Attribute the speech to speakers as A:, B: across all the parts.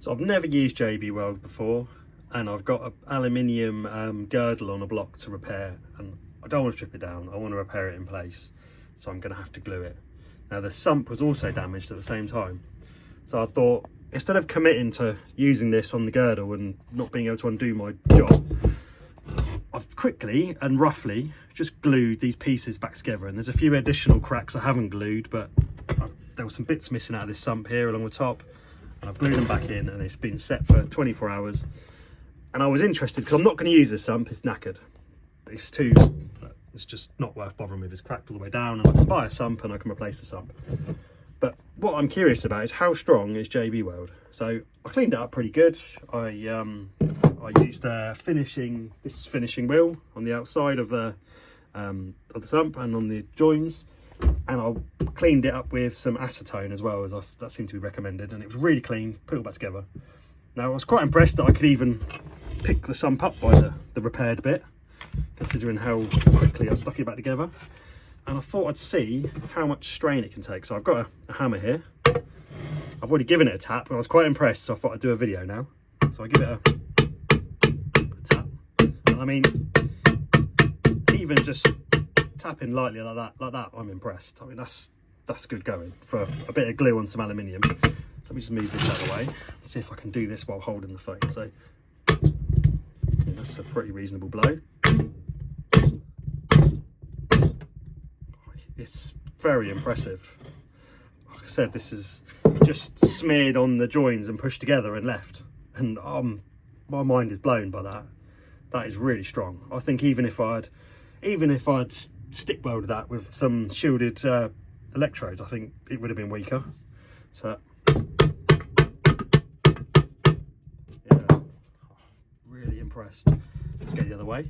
A: So I've never used JB Weld before, and I've got an aluminium girdle on a block to repair, and I don't want to strip it down, I want to repair it in place, so I'm going to have to glue it. Now the sump was also damaged at the same time, so I thought instead of committing to using this on the girdle and not being able to undo my job, I've quickly and roughly just glued these pieces back together, and there's a few additional cracks I haven't glued, but there were some bits missing out of this sump here along the top, and I've glued them back in, and it's been set for 24 hours. And I was interested because I'm not going to use this sump, it's knackered. It's just not worth bothering with. It's cracked all the way down, and I can buy a sump and I can replace the sump. But what I'm curious about is how strong is JB Weld. So I cleaned it up pretty good. I used this finishing wheel on the outside of the sump and on the joins, and I cleaned it up with some acetone as well, as that seemed to be recommended, and it was really clean. Put it all back together. Now I was quite impressed that I could even pick the sump up by the repaired bit, considering how quickly I stuck it back together. And I thought I'd see how much strain it can take. So I've got a hammer here. I've already given it a tap, and I was quite impressed, so I thought I'd do a video now. So I give it a tap, and I mean, even just tapping lightly like that, I'm impressed. I mean, that's good going for a bit of glue on some aluminium. So let me just move this out of the way, see if I can do this while holding the phone. So yeah, that's a pretty reasonable blow. It's very impressive. Like I said, this is just smeared on the joins and pushed together and left, and my mind is blown by that. That is really strong. I think even if I'd stick welded that with some shielded electrodes, I think it would have been weaker. So yeah, really impressed. Let's go the other way.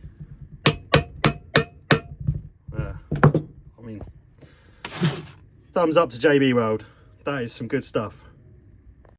A: Yeah, I mean, thumbs up to JB Weld. That is some good stuff.